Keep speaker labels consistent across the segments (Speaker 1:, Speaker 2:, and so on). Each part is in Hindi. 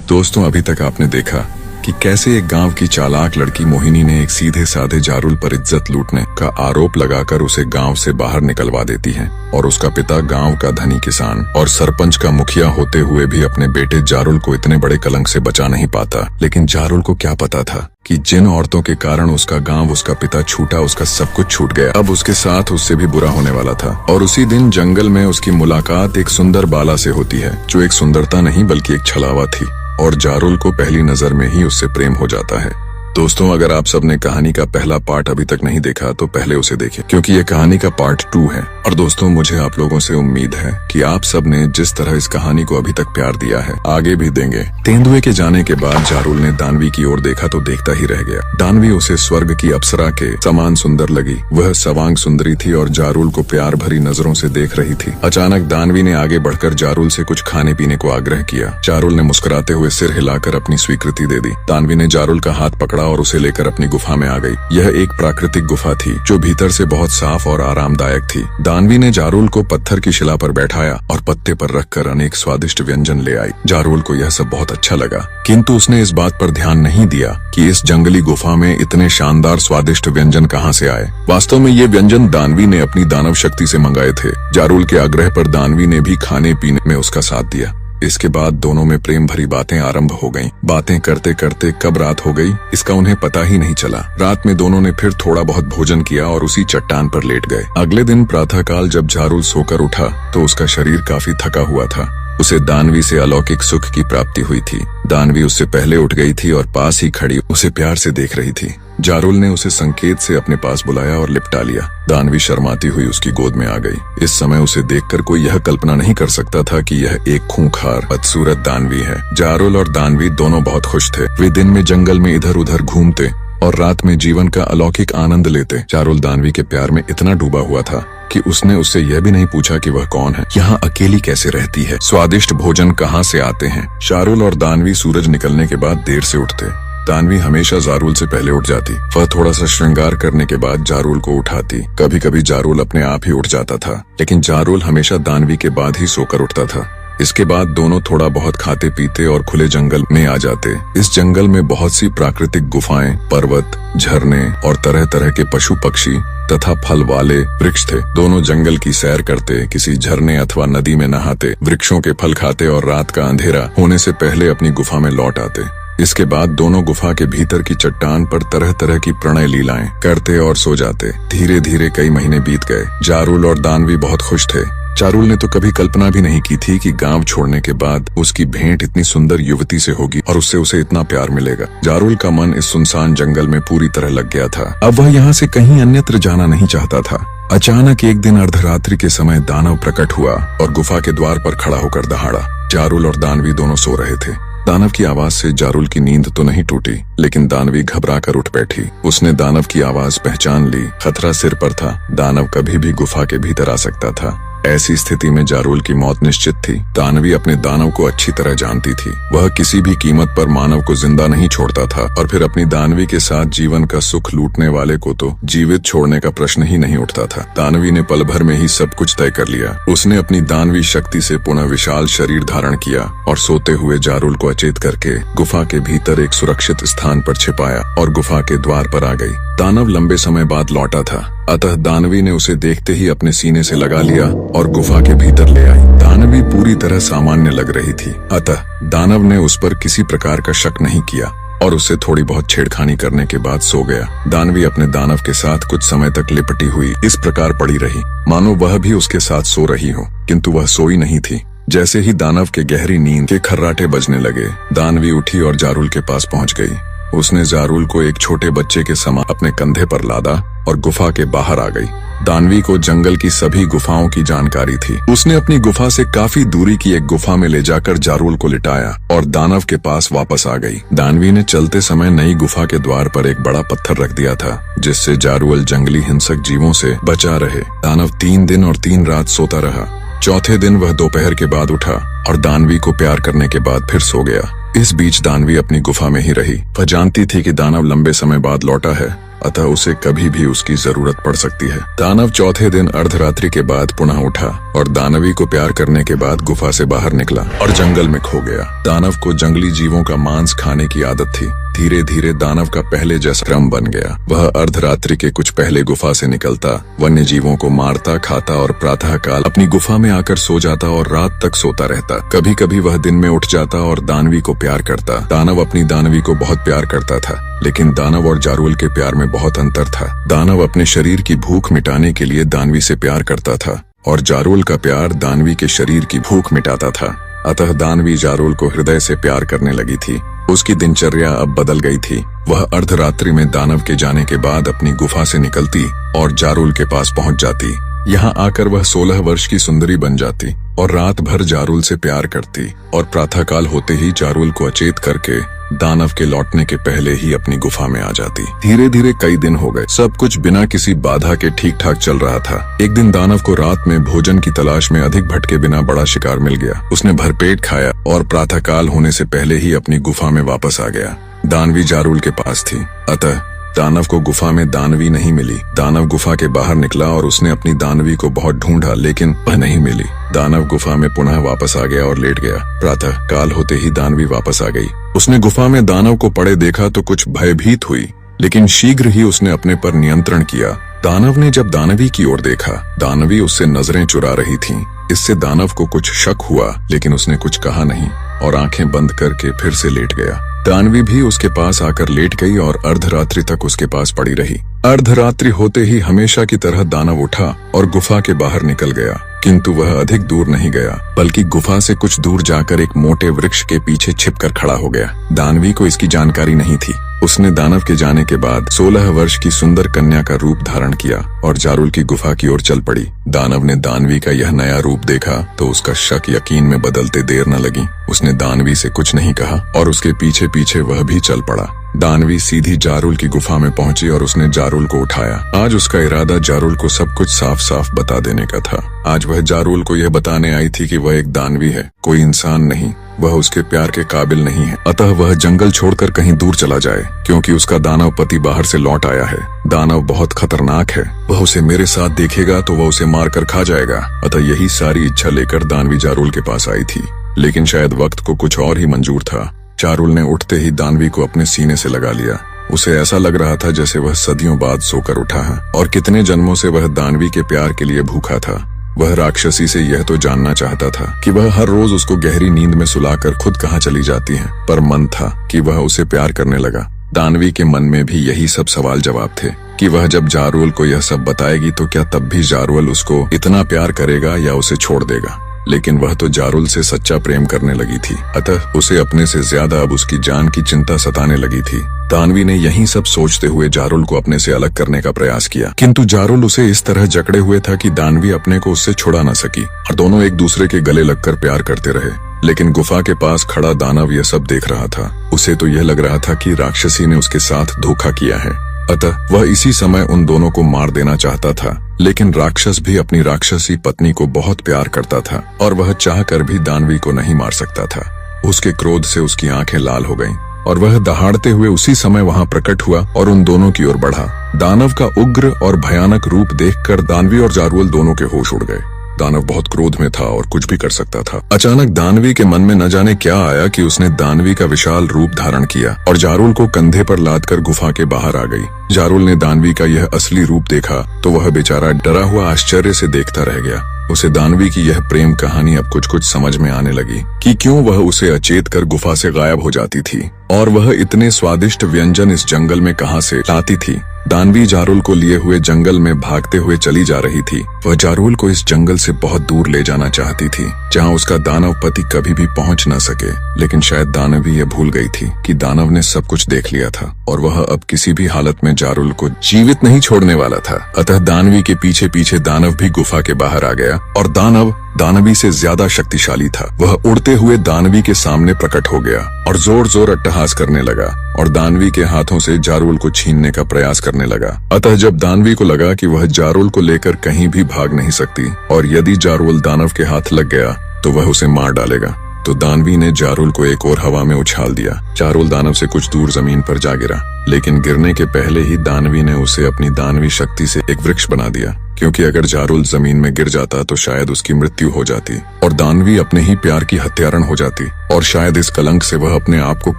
Speaker 1: दोस्तों, अभी तक आपने देखा कि कैसे एक गांव की चालाक लड़की मोहिनी ने एक सीधे साधे जारुल पर इज्जत लूटने का आरोप लगाकर उसे गांव से बाहर निकलवा देती है और उसका पिता गांव का धनी किसान और सरपंच का मुखिया होते हुए भी अपने बेटे जारुल को इतने बड़े कलंक से बचा नहीं पाता। लेकिन जारुल को क्या पता था कि जिन औरतों के कारण उसका गांव, उसका पिता छूटा, उसका सब कुछ छूट गया। अब उसके साथ उससे भी बुरा होने वाला था। और उसी दिन जंगल में उसकी मुलाकात एक सुंदर बाला से होती है, जो एक सुंदरता नहीं बल्कि एक छलावा थी, और जारुल को पहली नजर में ही उससे प्रेम हो जाता है। दोस्तों, अगर आप सबने कहानी का पहला पार्ट अभी तक नहीं देखा तो पहले उसे देखें, क्योंकि ये कहानी का पार्ट 2 है। और दोस्तों, मुझे आप लोगों से उम्मीद है कि आप सब ने जिस तरह इस कहानी को अभी तक प्यार दिया है, आगे भी देंगे। तेंदुए के जाने के बाद जारुल ने दानवी की ओर देखा तो देखता ही रह गया। दानवी उसे स्वर्ग की अप्सरा के समान सुंदर लगी। वह सवांग सुंदरी थी और जारुल को प्यार भरी नजरों से देख रही थी। अचानक दानवी ने आगे बढ़कर जारुल से कुछ खाने पीने को आग्रह किया। जारुल ने मुस्कुराते हुए सिर हिलाकर अपनी स्वीकृति दे दी। दानवी ने जारुल का हाथ पकड़ा और उसे लेकर अपनी गुफा में आ गई। यह एक प्राकृतिक गुफा थी जो भीतर से बहुत साफ और आरामदायक थी। दानवी ने जारुल को पत्थर की शिला पर बैठाया और पत्ते पर रखकर अनेक स्वादिष्ट व्यंजन ले आई। जारुल को यह सब बहुत अच्छा लगा, किंतु उसने इस बात पर ध्यान नहीं दिया कि इस जंगली गुफा में इतने शानदार स्वादिष्ट व्यंजन कहाँ से आए। वास्तव में ये व्यंजन दानवी ने अपनी दानव शक्ति से मंगाए थे। जारुल के आग्रह पर दानवी ने भी खाने पीने में उसका साथ दिया। इसके बाद दोनों में प्रेम भरी बातें आरंभ हो गईं। बातें करते करते कब रात हो गई इसका उन्हें पता ही नहीं चला। रात में दोनों ने फिर थोड़ा बहुत भोजन किया और उसी चट्टान पर लेट गए। अगले दिन प्रातःकाल जब जारुल सोकर उठा तो उसका शरीर काफी थका हुआ था। उसे दानवी से अलौकिक सुख की प्राप्ति हुई थी। दानवी उससे पहले उठ गई थी और पास ही खड़ी उसे प्यार से देख रही थी। जारुल ने उसे संकेत से अपने पास बुलाया और लिपटा लिया। दानवी शर्माती हुई उसकी गोद में आ गई। इस समय उसे देखकर कोई यह कल्पना नहीं कर सकता था कि यह एक खूंखार बदसूरत दानवी है। जारुल और दानवी दोनों बहुत खुश थे। वे दिन में जंगल में इधर उधर घूमते और रात में जीवन का अलौकिक आनंद लेते। जारुल दानवी के प्यार में इतना डूबा हुआ था कि उसने उससे यह भी नहीं पूछा कि वह कौन है, यहाँ अकेली कैसे रहती है, स्वादिष्ट भोजन कहाँ से आते हैं। जारुल और दानवी सूरज निकलने के बाद देर से उठते। दानवी हमेशा जारुल से पहले उठ जाती। वह थोड़ा सा श्रृंगार करने के बाद जारुल को उठाती। कभी कभी जारुल अपने आप ही उठ जाता था, लेकिन जारुल हमेशा दानवी के बाद ही सोकर उठता था। इसके बाद दोनों थोड़ा बहुत खाते पीते और खुले जंगल में आ जाते। इस जंगल में बहुत सी प्राकृतिक गुफाएं, पर्वत, झरने और तरह तरह के पशु पक्षी तथा फल वाले वृक्ष थे। दोनों जंगल की सैर करते, किसी झरने अथवा नदी में नहाते, वृक्षों के फल खाते और रात का अंधेरा होने से पहले अपनी गुफा में लौट आते। इसके बाद दोनों गुफा के भीतर की चट्टान पर तरह तरह की प्रणय लीलाएं करते और सो जाते। धीरे धीरे कई महीने बीत गए। जारुल और दानवी बहुत खुश थे। जारुल ने तो कभी कल्पना भी नहीं की थी कि गांव छोड़ने के बाद उसकी भेंट इतनी सुंदर युवती से होगी और उससे उसे इतना प्यार मिलेगा। जारुल का मन इस सुनसान जंगल में पूरी तरह लग गया था। अब वह यहाँ से कहीं अन्यत्र जाना नहीं चाहता था। अचानक एक दिन अर्धरात्रि के समय दानव प्रकट हुआ और गुफा के द्वार पर खड़ा होकर दहाड़ा। जारुल और दानवी दोनों सो रहे थे। दानव की आवाज से जारुल की नींद तो नहीं टूटी, लेकिन दानवी घबरा कर उठ बैठी। उसने दानव की आवाज पहचान ली। खतरा सिर पर था। दानव कभी भी गुफा के भीतर आ सकता था। ऐसी स्थिति में जारुल की मौत निश्चित थी। दानवी अपने दानव को अच्छी तरह जानती थी। वह किसी भी कीमत पर मानव को जिंदा नहीं छोड़ता था, और फिर अपनी दानवी के साथ जीवन का सुख लूटने वाले को तो जीवित छोड़ने का प्रश्न ही नहीं उठता था। दानवी ने पल भर में ही सब कुछ तय कर लिया। उसने अपनी दानवी शक्ति से पुनः विशाल शरीर धारण किया और सोते हुए जारुल को अचेत करके गुफा के भीतर एक सुरक्षित स्थान पर छिपाया और गुफा के द्वार पर आ गई। दानव लंबे समय बाद लौटा था, अतः दानवी ने उसे देखते ही अपने सीने से लगा लिया और गुफा के भीतर ले आई। दानवी पूरी तरह सामान्य लग रही थी, अतः दानव ने उस पर किसी प्रकार का शक नहीं किया और उससे थोड़ी बहुत छेड़खानी करने के बाद सो गया। दानवी अपने दानव के साथ कुछ समय तक लिपटी हुई इस प्रकार पड़ी रही मानो वह भी उसके साथ सो रही हो, किंतु वह सोई नहीं थी। जैसे ही दानव के गहरी नींद के खर्राटे बजने लगे, दानवी उठी और जारुल के पास पहुंच गई। उसने जारुल को एक छोटे बच्चे के समान अपने कंधे पर लादा और गुफा के बाहर आ गई। दानवी को जंगल की सभी गुफाओं की जानकारी थी। उसने अपनी गुफा से काफी दूरी की एक गुफा में ले जाकर जारुल को लिटाया और दानव के पास वापस आ गई। दानवी ने चलते समय नई गुफा के द्वार पर एक बड़ा पत्थर रख दिया था, जिससे जारुल जंगली हिंसक जीवों से बचा रहे। दानव 3 दिन और 3 रात सोता रहा। चौथे दिन वह दोपहर के बाद उठा और दानवी को प्यार करने के बाद फिर सो गया। इस बीच दानवी अपनी गुफा में ही रही। वह जानती थी कि दानव लंबे समय बाद लौटा है, अतः उसे कभी भी उसकी जरूरत पड़ सकती है। दानव चौथे दिन अर्धरात्रि के बाद पुनः उठा और दानवी को प्यार करने के बाद गुफा से बाहर निकला और जंगल में खो गया। दानव को जंगली जीवों का मांस खाने की आदत थी। धीरे धीरे दानव का पहले जैसा क्रम बन गया। वह अर्धरात्रि के कुछ पहले गुफा से निकलता, वन्य जीवों को मारता खाता और प्रातः काल अपनी गुफा में आकर सो जाता और रात तक सोता रहता। कभी कभी वह दिन में उठ जाता और दानवी को प्यार करता। दानव अपनी दानवी को बहुत प्यार करता था, लेकिन दानव और जारुल के प्यार में बहुत अंतर था। दानव अपने शरीर की भूख मिटाने के लिए दानवी से प्यार करता था और जारुल का प्यार दानवी के शरीर की भूख मिटाता था। अतः दानवी जारुल को हृदय से प्यार करने लगी थी। उसकी दिनचर्या अब बदल गई थी। वह अर्धरात्रि में दानव के जाने के बाद अपनी गुफा से निकलती और जारुल के पास पहुंच जाती। यहाँ आकर वह 16 वर्ष की सुंदरी बन जाती और रात भर जारुल से प्यार करती और प्रातःकाल होते ही जारुल को अचेत करके दानव के लौटने के पहले ही अपनी गुफा में आ जाती। धीरे धीरे कई दिन हो गए। सब कुछ बिना किसी बाधा के ठीक ठाक चल रहा था। एक दिन दानव को रात में भोजन की तलाश में अधिक भटके बिना बड़ा शिकार मिल गया। उसने भरपेट खाया और प्रातःकाल होने से पहले ही अपनी गुफा में वापस आ गया। दानवी जारुल के पास थी, अतः दानव को गुफा में दानवी नहीं मिली। दानव गुफा के बाहर निकला और उसने अपनी दानवी को बहुत ढूंढा, लेकिन वह नहीं मिली। दानव गुफा में पुनः वापस आ गया और लेट गया। प्रातः काल होते ही दानवी वापस आ गई। उसने गुफा में दानव को पड़े देखा तो कुछ भयभीत हुई, लेकिन शीघ्र ही उसने अपने पर नियंत्रण किया। दानव ने जब दानवी की ओर देखा, दानवी उससे नजरें चुरा रही थी। इससे दानव को कुछ शक हुआ, लेकिन उसने कुछ कहा नहीं और आंखें बंद करके फिर से लेट गया। दानवी भी उसके पास आकर लेट गई और अर्धरात्रि तक उसके पास पड़ी रही। अर्धरात्रि होते ही हमेशा की तरह दानव उठा और गुफा के बाहर निकल गया, किंतु वह अधिक दूर नहीं गया, बल्कि गुफा से कुछ दूर जाकर एक मोटे वृक्ष के पीछे छिपकर खड़ा हो गया। दानवी को इसकी जानकारी नहीं थी। उसने दानव के जाने के बाद 16 वर्ष की सुंदर कन्या का रूप धारण किया और जारुल की गुफा की ओर चल पड़ी। दानव ने दानवी का यह नया रूप देखा तो उसका शक यकीन में बदलते देर न लगी। उसने दानवी से कुछ नहीं कहा और उसके पीछे पीछे वह भी चल पड़ा। दानवी सीधी जारुल की गुफा में पहुंची और उसने जारुल को उठाया। आज उसका इरादा जारुल को सब कुछ साफ साफ बता देने का था। आज वह जारुल को यह बताने आई थी कि वह एक दानवी है, कोई इंसान नहीं। वह उसके प्यार के काबिल नहीं है, अतः वह जंगल छोड़कर कहीं दूर चला जाए, क्योंकि उसका दानव पति बाहर से लौट आया है। दानव बहुत खतरनाक है, वह उसे मेरे साथ देखेगा तो वह उसे मार कर खा जाएगा। अतः यही सारी इच्छा लेकर दानवी जारुल के पास आई थी, लेकिन शायद वक्त को कुछ और ही मंजूर था। जारुल ने उठते ही दानवी को अपने सीने से लगा लिया। उसे ऐसा लग रहा था जैसे वह सदियों बाद सोकर उठा है और कितने जन्मों से वह दानवी के प्यार के लिए भूखा था। वह राक्षसी से यह तो जानना चाहता था कि वह हर रोज उसको गहरी नींद में सुलाकर खुद कहाँ चली जाती है, पर मन था कि वह उसे प्यार करने लगा। दानवी के मन में भी यही सब सवाल जवाब थे कि वह जब जारुल को यह सब बताएगी तो क्या तब भी जारुल उसको इतना प्यार करेगा या उसे छोड़ देगा। लेकिन वह तो जारुल से सच्चा प्रेम करने लगी थी, अतः उसे अपने से ज्यादा अब उसकी जान की चिंता सताने लगी थी। दानवी ने यही सब सोचते हुए जारुल को अपने से अलग करने का प्रयास किया, किंतु जारुल उसे इस तरह जकड़े हुए था कि दानवी अपने को उससे छुड़ा न सकी और दोनों एक दूसरे के गले लगकर प्यार करते रहे। लेकिन गुफा के पास खड़ा दानव यह सब देख रहा था। उसे तो यह लग रहा था कि राक्षसी ने उसके साथ धोखा किया है, अतः वह इसी समय उन दोनों को मार देना चाहता था। लेकिन राक्षस भी अपनी राक्षसी पत्नी को बहुत प्यार करता था और वह चाहकर भी दानवी को नहीं मार सकता था। उसके क्रोध से उसकी आंखें लाल हो गईं और वह दहाड़ते हुए उसी समय वहां प्रकट हुआ और उन दोनों की ओर बढ़ा। दानव का उग्र और भयानक रूप देखकर दानवी और जारुल दोनों के होश उड़ गए। दानव बहुत क्रोध में था और कुछ भी कर सकता था। अचानक दानवी के मन में न जाने क्या आया कि उसने दानवी का विशाल रूप धारण किया और जारुल को कंधे पर लादकर गुफा के बाहर आ गई। जारुल ने दानवी का यह असली रूप देखा तो वह बेचारा डरा हुआ आश्चर्य से देखता रह गया। उसे दानवी की यह प्रेम कहानी अब कुछ कुछ समझ में आने लगी कि क्यों वह उसे अचेत कर गुफा से गायब हो जाती थी और वह इतने स्वादिष्ट व्यंजन इस जंगल में कहां से लाती थी। दानवी जारुल को लिए हुए जंगल में भागते हुए चली जा रही थी। वह जारुल को इस जंगल से बहुत दूर ले जाना चाहती थी, जहां उसका दानव पति कभी भी पहुंच न सके। लेकिन शायद दानवी यह भूल गई थी कि दानव ने सब कुछ देख लिया था और वह अब किसी भी हालत में जारुल को जीवित नहीं छोड़ने वाला था। अतः दानवी के पीछे पीछे दानव भी गुफा के बाहर आ गया और दानव दानवी से ज्यादा शक्तिशाली था। वह उड़ते हुए दानवी के सामने प्रकट हो गया और जोर जोर अट्टहास करने लगा और दानवी के हाथों से जारुल को छीनने का प्रयास करने लगा। अतः जब दानवी को लगा कि वह जारुल को लेकर कहीं भी भाग नहीं सकती और यदि जारुल दानव के हाथ लग गया तो वह उसे मार डालेगा, तो दानवी ने जारुल को एक और हवा में उछाल दिया। जारुल दानव से कुछ दूर जमीन पर जा गिरा लेकिन गिरने के पहले ही दानवी ने उसे अपनी दानवी शक्ति से एक वृक्ष बना दिया, क्योंकि अगर जारुल जमीन में गिर जाता तो शायद उसकी मृत्यु हो जाती और दानवी अपने ही प्यार की हत्यारण हो जाती, और शायद इस कलंक से वह अपने आप को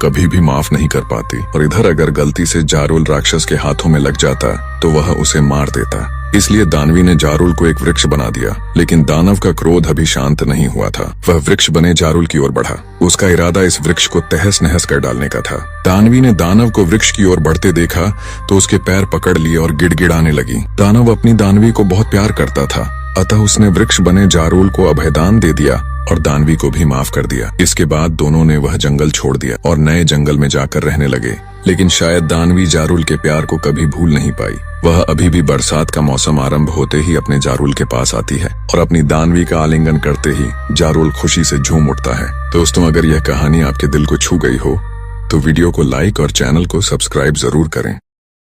Speaker 1: कभी भी माफ नहीं कर पाती। और इधर अगर गलती से जारुल राक्षस के हाथों में लग जाता तो वह उसे मार देता। इसलिए दानवी ने जारुल को एक वृक्ष बना दिया, लेकिन दानव का क्रोध अभी शांत नहीं हुआ था। वह वृक्ष बने जारुल की ओर बढ़ा। उसका इरादा इस वृक्ष को तहस नहस कर डालने का था। दानवी ने दानव को वृक्ष की ओर बढ़ते देखा तो उसके पैर पकड़ लिए और गिड़गिड़ाने लगी। दानव अपनी दानवी को बहुत प्यार करता था, अतः उसने वृक्ष बने जारुल को अभयदान दे दिया और दानवी को भी माफ कर दिया। इसके बाद दोनों ने वह जंगल छोड़ दिया और नए जंगल में जाकर रहने लगे। लेकिन शायद दानवी जारुल के प्यार को कभी भूल नहीं पाई। वह अभी भी बरसात का मौसम आरंभ होते ही अपने जारुल के पास आती है और अपनी दानवी का आलिंगन करते ही जारुल खुशी से झूम उठता है। दोस्तों, अगर यह कहानी आपके दिल को छू गई हो तो वीडियो को लाइक और चैनल को सब्सक्राइब जरूर करें।